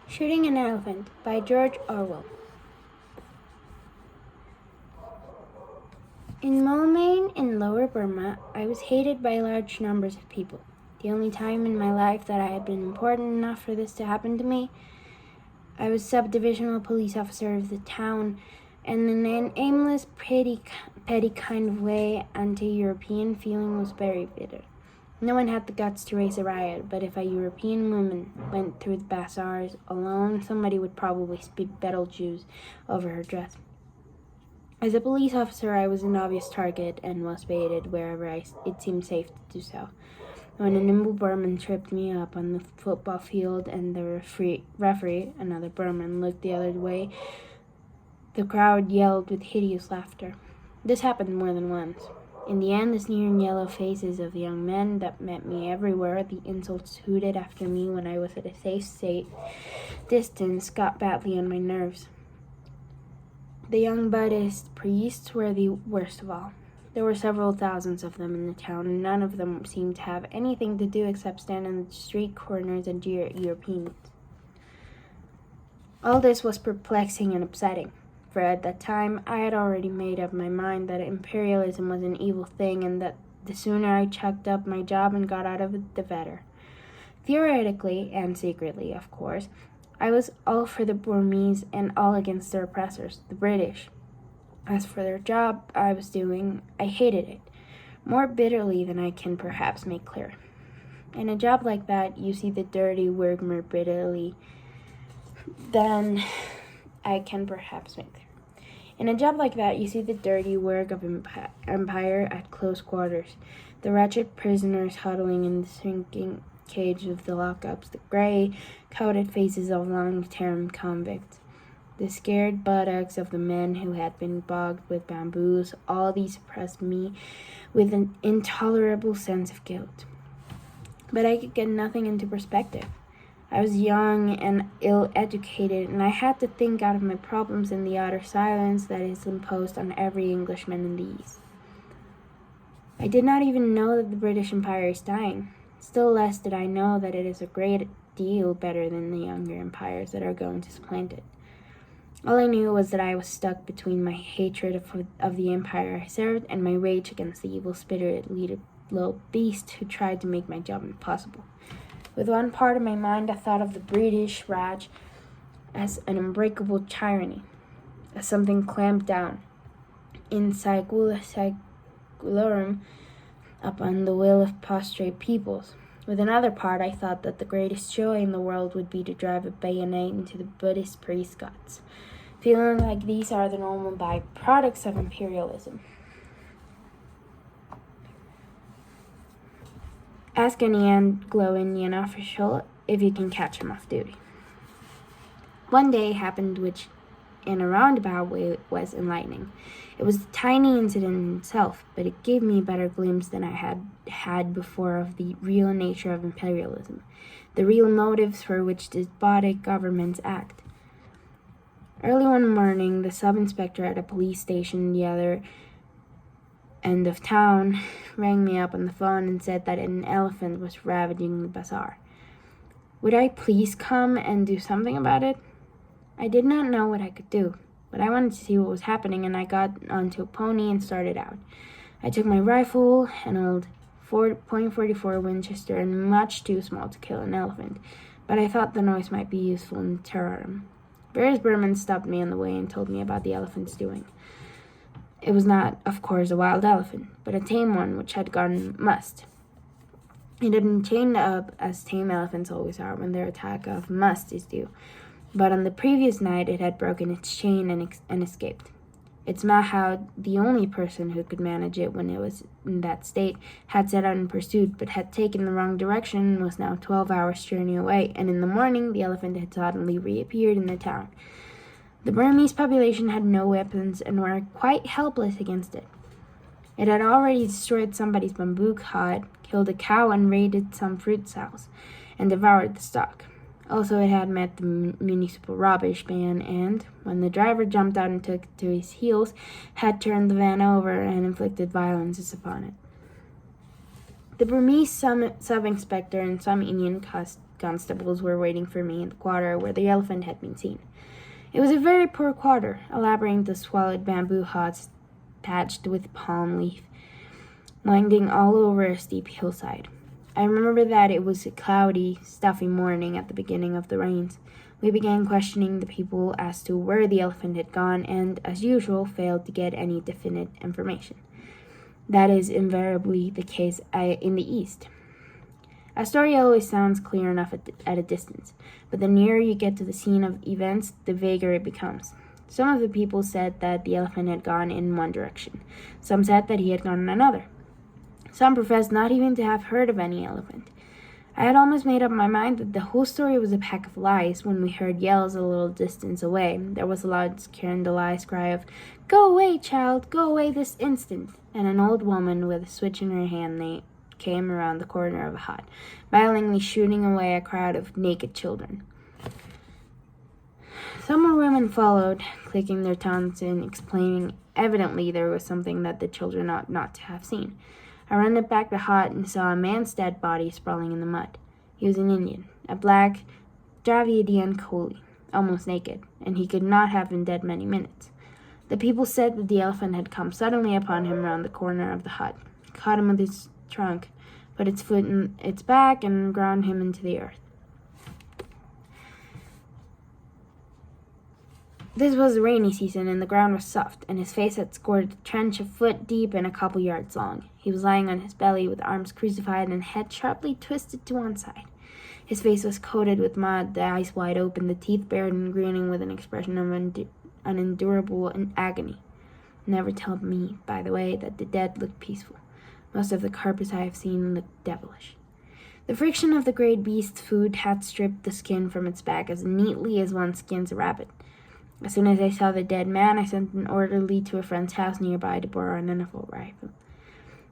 Shooting an Elephant by George Orwell. In Moulmein in Lower Burma, I was hated by large numbers of people. The only time in my life that I had been important enough for this to happen to me, I was subdivisional police officer of the town, and in an aimless, petty kind of way, anti-European feeling was very bitter. No one had the guts to raise a riot, but if a European woman went through the bazaars alone, somebody would probably speak Betelgeuse over her dress. As a police officer, I was an obvious target and was baited wherever it seemed safe to do so. When a nimble Burman tripped me up on the football field and the referee, another Burman, looked the other way, the crowd yelled with hideous laughter. This happened more than once. In the end, the sneering yellow faces of the young men that met me everywhere, the insults hooted after me when I was at a safe distance, got badly on my nerves. The young Buddhist priests were the worst of all. There were several thousands of them in the town, and none of them seemed to have anything to do except stand on the street corners and jeer at Europeans. All this was perplexing and upsetting, for at that time I had already made up my mind that imperialism was an evil thing and that the sooner I chucked up my job and got out of it, the better. Theoretically, and secretly, of course, I was all for the Burmese and all against their oppressors, the British. As for their job I was doing, I hated it, more bitterly than I can perhaps make clear. In a job like that, you see the dirty work more bitterly than I can perhaps make clear. In a job like that, you see the dirty work of empire at close quarters, the wretched prisoners huddling in the shrinking cage of the lockups, the gray-coated faces of long-term convicts, the scared buttocks of the men who had been bogged with bamboos. All these oppressed me with an intolerable sense of guilt. But I could get nothing into perspective. I was young and ill-educated, and I had to think out of my problems in the utter silence that is imposed on every Englishman in the East. I did not even know that the British Empire is dying. Still less did I know that it is a great deal better than the younger empires that are going to supplant it. All I knew was that I was stuck between my hatred of the empire I served and my rage against the evil-spirited little beast who tried to make my job impossible. With one part of my mind, I thought of the British Raj as an unbreakable tyranny, as something clamped down in saeculorum upon the will of prostrate peoples. With another part, I thought that the greatest joy in the world would be to drive a bayonet into the Buddhist priest's guts, feeling like these are the normal byproducts of imperialism. Ask any Anglo-Indian official if you can catch him off duty. One day happened which, in a roundabout way, was enlightening. It was a tiny incident in itself, but it gave me a better glimpse than I had had before of the real nature of imperialism, the real motives for which despotic governments act. Early one morning, the sub-inspector at a police station the other end of town rang me up on the phone and said that an elephant was ravaging the bazaar. Would I please come and do something about it? I did not know what I could do, but I wanted to see what was happening, and I got onto a pony and started out. I took my rifle, an old .44 Winchester, and much too small to kill an elephant, but I thought the noise might be useful in terrorism. Various Burmans stopped me on the way and told me about the elephant's doing. It was not, of course, a wild elephant, but a tame one which had gone must. It had been chained up, as tame elephants always are when their attack of must is due, but on the previous night it had broken its chain and escaped. Its mahout, the only person who could manage it when it was in that state, had set out in pursuit, but had taken the wrong direction and was now 12 hours' journey away, and in the morning the elephant had suddenly reappeared in the town. The Burmese population had no weapons and were quite helpless against it. It had already destroyed somebody's bamboo hut, killed a cow, and raided some fruit stalls, and devoured the stock. Also, it had met the municipal rubbish ban and, when the driver jumped out and took it to his heels, had turned the van over and inflicted violence upon it. The Burmese sub-inspector and some Indian constables were waiting for me in the quarter where the elephant had been seen. It was a very poor quarter, a labyrinth of squalid bamboo huts thatched with palm leaf, winding all over a steep hillside. I remember that it was a cloudy, stuffy morning at the beginning of the rains. We began questioning the people as to where the elephant had gone and, as usual, failed to get any definite information. That is invariably the case in the East. A story always sounds clear enough at a distance, but the nearer you get to the scene of events, the vaguer it becomes. Some of the people said that the elephant had gone in one direction. Some said that he had gone in another. Some professed not even to have heard of any elephant. I had almost made up my mind that the whole story was a pack of lies when we heard yells a little distance away. There was a loud, scandalized cry of, "Go away, child! Go away this instant!" And an old woman with a switch in her hand came around the corner of a hut, violently shooting away a crowd of naked children. Some more women followed, clicking their tongues and explaining evidently there was something that the children ought not to have seen. I ran back the hut and saw a man's dead body sprawling in the mud. He was an Indian, a black Dravidian coolie, almost naked, and he could not have been dead many minutes. The people said that the elephant had come suddenly upon him round the corner of the hut, caught him with its trunk, put its foot in its back, and ground him into the earth. This was the rainy season, and the ground was soft, and his face had scored a trench a foot deep and a couple yards long. He was lying on his belly with arms crucified and head sharply twisted to one side. His face was coated with mud, the eyes wide open, the teeth bared and grinning with an expression of unendurable agony. Never tell me, by the way, that the dead look peaceful. Most of the carpets I have seen look devilish. The friction of the great beast's food had stripped the skin from its back as neatly as one skins a rabbit. As soon as I saw the dead man, I sent an orderly to a friend's house nearby to borrow an assault rifle.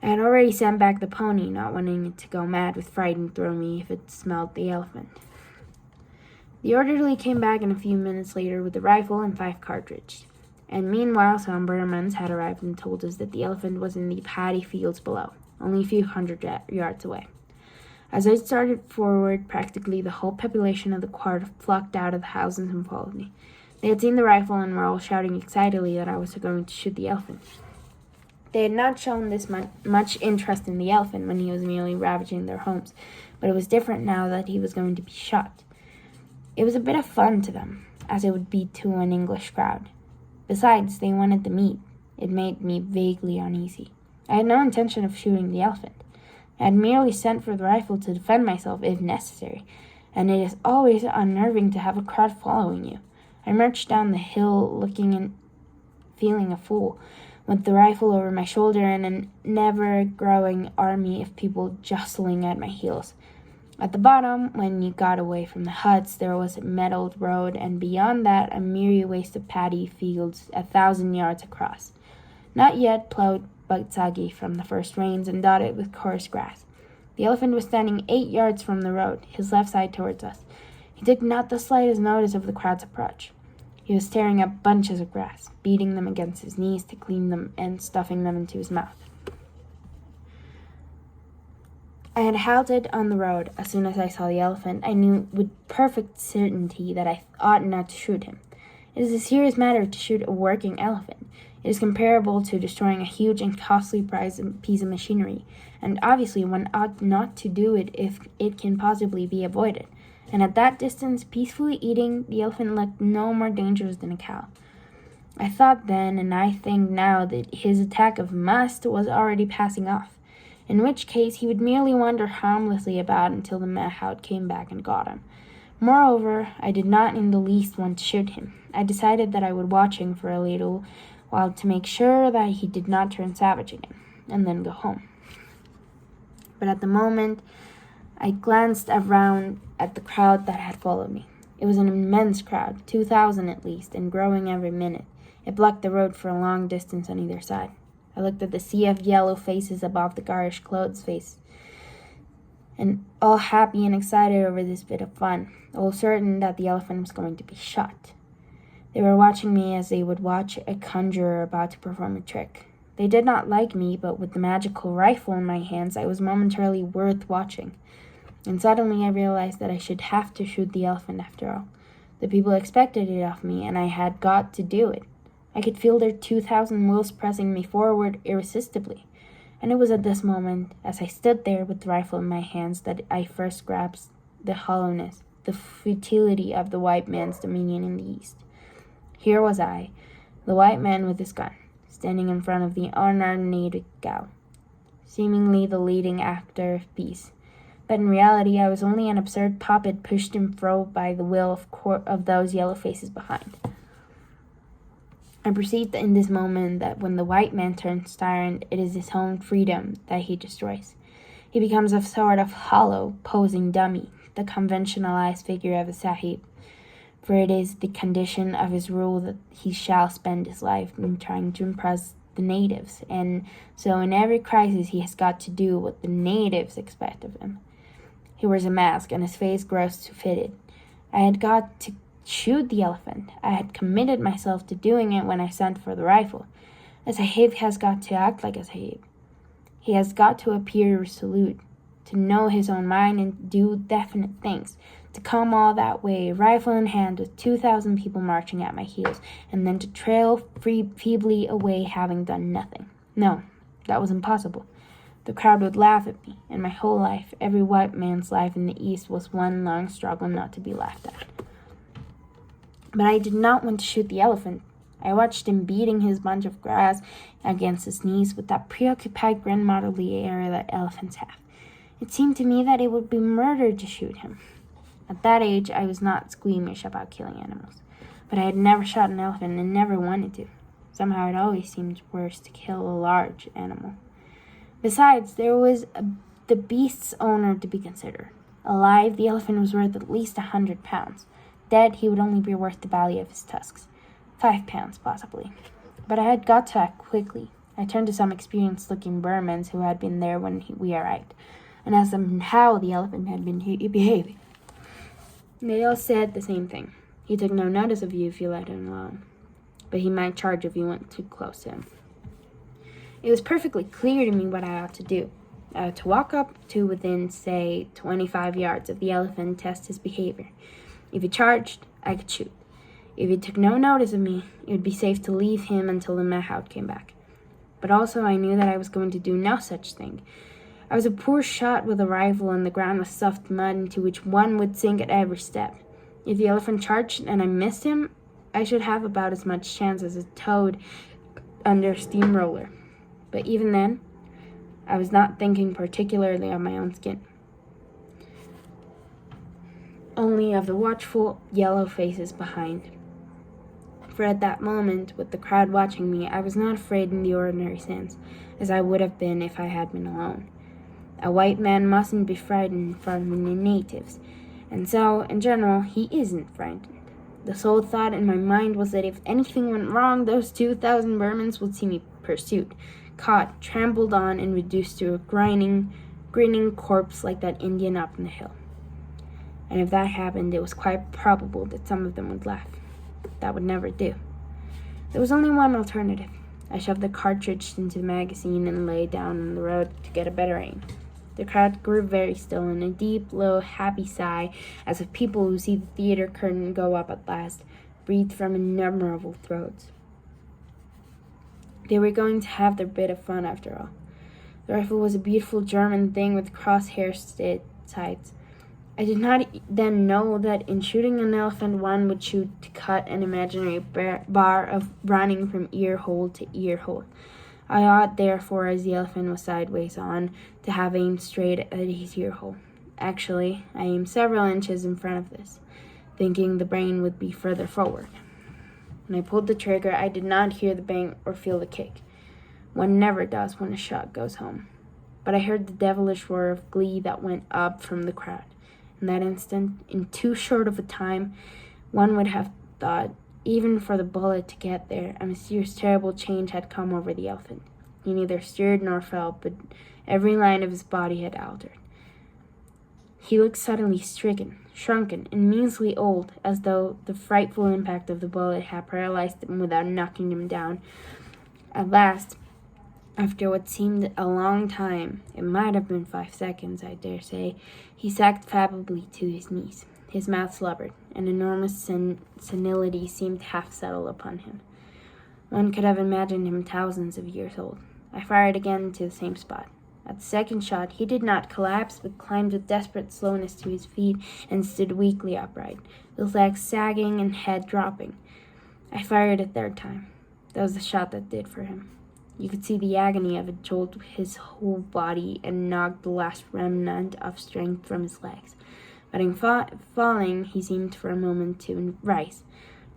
I had already sent back the pony, not wanting it to go mad with fright and throw me if it smelled the elephant. The orderly came back a few minutes later with the rifle and 5 cartridges, and meanwhile some Burmans had arrived and told us that the elephant was in the paddy fields below, only a few hundred yards away. As I started forward, practically the whole population of the quarter flocked out of the houses and followed me. They had seen the rifle and were all shouting excitedly that I was going to shoot the elephant. They had not shown this much interest in the elephant when he was merely ravaging their homes, but it was different now that he was going to be shot. It was a bit of fun to them, as it would be to an English crowd. Besides, they wanted the meat. It made me vaguely uneasy. I had no intention of shooting the elephant. I had merely sent for the rifle to defend myself if necessary, and it is always unnerving to have a crowd following you. I marched down the hill looking and feeling a fool, with the rifle over my shoulder and a never-growing army of people jostling at my heels. At the bottom, when you got away from the huts, there was a metalled road, and beyond that a mere waste of paddy fields 1,000 yards across, not yet plowed but soggy from the first rains and dotted with coarse grass. The elephant was standing 8 yards from the road, his left side towards us. He took not the slightest notice of the crowd's approach. He was tearing up bunches of grass, beating them against his knees to clean them and stuffing them into his mouth. I had halted on the road. As soon as I saw the elephant, I knew with perfect certainty that I ought not to shoot him. It is a serious matter to shoot a working elephant. It is comparable to destroying a huge and costly piece of machinery, and obviously one ought not to do it if it can possibly be avoided. And at that distance, peacefully eating, the elephant looked no more dangerous than a cow. I thought then, and I think now, that his attack of must was already passing off, in which case he would merely wander harmlessly about until the mahout came back and got him. Moreover, I did not in the least want to shoot him. I decided that I would watch him for a little while to make sure that he did not turn savage again, and then go home. But at the moment, I glanced around at the crowd that had followed me. It was an immense crowd, 2,000 at least, and growing every minute. It blocked the road for a long distance on either side. I looked at the sea of yellow faces above the garish clothes face, and all happy and excited over this bit of fun, all certain that the elephant was going to be shot. They were watching me as they would watch a conjurer about to perform a trick. They did not like me, but with the magical rifle in my hands, I was momentarily worth watching. And suddenly I realized that I should have to shoot the elephant after all. The people expected it of me, and I had got to do it. I could feel their 2,000 wills pressing me forward irresistibly. And it was at this moment, as I stood there with the rifle in my hands, that I first grasped the hollowness, the futility of the white man's dominion in the East. Here was I, the white man with his gun, standing in front of the unarmed native gal, seemingly the leading actor of peace. But in reality, I was only an absurd puppet pushed and fro by the will of those yellow faces behind. I perceived in this moment that when the white man turns tyrant, it is his own freedom that he destroys. He becomes a sort of hollow, posing dummy, the conventionalized figure of a sahib, for it is the condition of his rule that he shall spend his life in trying to impress the natives, and so in every crisis he has got to do what the natives expect of him. He wears a mask, and his face grows to fit it. I had got to shoot the elephant. I had committed myself to doing it when I sent for the rifle. A sahib has got to act like a sahib. He has got to appear resolute, to know his own mind and do definite things, to come all that way, rifle in hand, with 2,000 people marching at my heels, and then to trail feebly away having done nothing. No, that was impossible. The crowd would laugh at me, and my whole life, every white man's life in the East, was one long struggle not to be laughed at. But I did not want to shoot the elephant. I watched him beating his bunch of grass against his knees with that preoccupied grandmotherly air that elephants have. It seemed to me that it would be murder to shoot him. At that age, I was not squeamish about killing animals, but I had never shot an elephant and never wanted to. Somehow it always seemed worse to kill a large animal. Besides, there was the beast's owner to be considered. Alive, the elephant was worth at least 100 pounds. Dead, he would only be worth the value of his tusks. 5 pounds, possibly. But I had got to act quickly. I turned to some experienced-looking Burmans who had been there when we arrived, and asked them how the elephant had been behaving. They all said the same thing. He took no notice of you if you let him alone, but he might charge if you went too close to him. It was perfectly clear to me what I ought to do. I ought to walk up to within, say, 25 yards of the elephant and test his behavior. If he charged, I could shoot. If he took no notice of me, it would be safe to leave him until the mahout came back. But also I knew that I was going to do no such thing. I was a poor shot with a rifle, and the ground was soft mud into which one would sink at every step. If the elephant charged and I missed him, I should have about as much chance as a toad under a steamroller. But even then, I was not thinking particularly of my own skin, only of the watchful yellow faces behind. For at that moment, with the crowd watching me, I was not afraid in the ordinary sense, as I would have been if I had been alone. A white man mustn't be frightened from the natives, and so, in general, he isn't frightened. The sole thought in my mind was that if anything went wrong, those 2,000 Burmans would see me pursued, caught, trampled on, and reduced to a grinning corpse like that Indian up in the hill. And if that happened, it was quite probable that some of them would laugh. That would never do. There was only one alternative. I shoved the cartridge into the magazine and lay down on the road to get a better aim. The crowd grew very still, and a deep, low, happy sigh, as of people who see the theater curtain go up at last, breathed from innumerable throats. They were going to have their bit of fun after all. The rifle was a beautiful German thing with crosshair sights. I did not then know that in shooting an elephant one would shoot to cut an imaginary bar of running from ear hole to ear hole. I ought, therefore, as the elephant was sideways on, to have aimed straight at his ear hole. Actually, I aimed several inches in front of this, thinking the brain would be further forward. When I pulled the trigger, I did not hear the bang or feel the kick. One never does when a shot goes home. But I heard the devilish roar of glee that went up from the crowd. In that instant, in too short of a time, one would have thought, even for the bullet to get there, a mysterious terrible change had come over the elephant. He neither stirred nor fell, but every line of his body had altered. He looked suddenly stricken, shrunken, and measly old, as though the frightful impact of the bullet had paralyzed him without knocking him down. At last, After what seemed a long time, it might have been 5 seconds, I dare say, he sagged favorably to his knees. His mouth slubbered. An enormous senility seemed half settled upon him. One could have imagined him thousands of years old. I fired again to the same spot. At the second shot, he did not collapse, but climbed with desperate slowness to his feet and stood weakly upright, with legs sagging and head dropping. I fired a third time. That was the shot that did for him. You could see the agony of it jolt his whole body and knock the last remnant of strength from his legs. But in falling, he seemed for a moment to rise,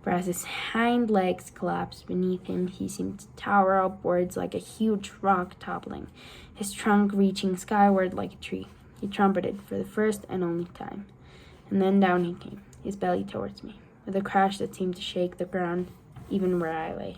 for as his hind legs collapsed beneath him, he seemed to tower upwards like a huge rock toppling, his trunk reaching skyward like a tree. He trumpeted for the first and only time. And then down he came, his belly towards me, with a crash that seemed to shake the ground even where I lay.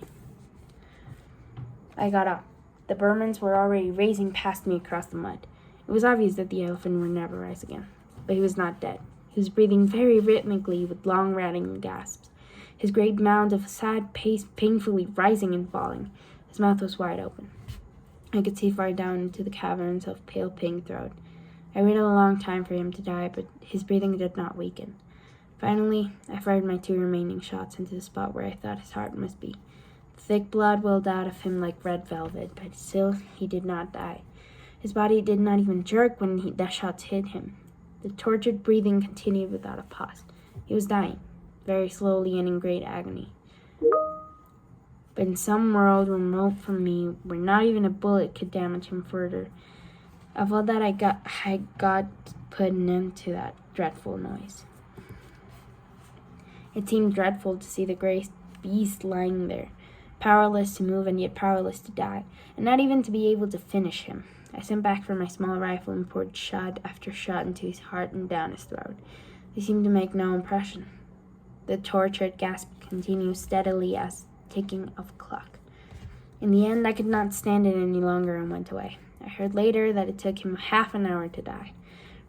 I got up. The Burmans were already racing past me across the mud. It was obvious that the elephant would never rise again. But he was not dead. He was breathing very rhythmically with long rattling gasps, his great mound of sad pace painfully rising and falling. His mouth was wide open. I could see far down into the caverns of pale pink throat. I waited a long time for him to die, but his breathing did not weaken. Finally, I fired my 2 remaining shots into the spot where I thought his heart must be. The thick blood welled out of him like red velvet, but still he did not die. His body did not even jerk when the shots hit him. The tortured breathing continued without a pause. He was dying, very slowly and in great agony. But in some world remote from me, where not even a bullet could damage him further, of all that I got to put an end to that dreadful noise. It seemed dreadful to see the great beast lying there, powerless to move and yet powerless to die, and not even to be able to finish him. I sent back for my small rifle and poured shot after shot into his heart and down his throat. They seemed to make no impression. The tortured gasp continued steadily as ticking of a clock. In the end, I could not stand it any longer and went away. I heard later that it took him half an hour to die.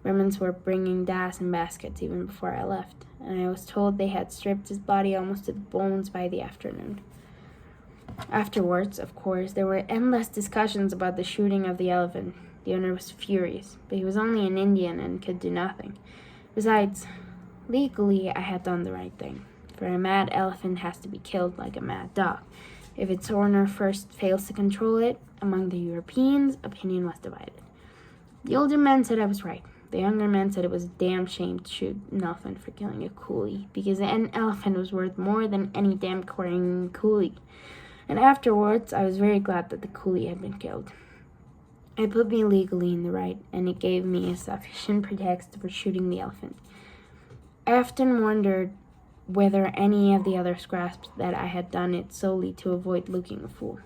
Remnants were bringing das and baskets even before I left, and I was told they had stripped his body almost to the bones by the afternoon. Afterwards, of course, there were endless discussions about the shooting of the elephant. The owner was furious, but he was only an Indian and could do nothing. Besides, legally, I had done the right thing, for a mad elephant has to be killed like a mad dog. If its owner first fails to control it, among the Europeans, opinion was divided. The older men said I was right. The younger men said it was a damn shame to shoot an elephant for killing a coolie, because an elephant was worth more than any damn Korean coolie. And afterwards, I was very glad that the coolie had been killed. It put me legally in the right, and it gave me a sufficient pretext for shooting the elephant. I often wondered whether any of the others grasped that I had done it solely to avoid looking a fool.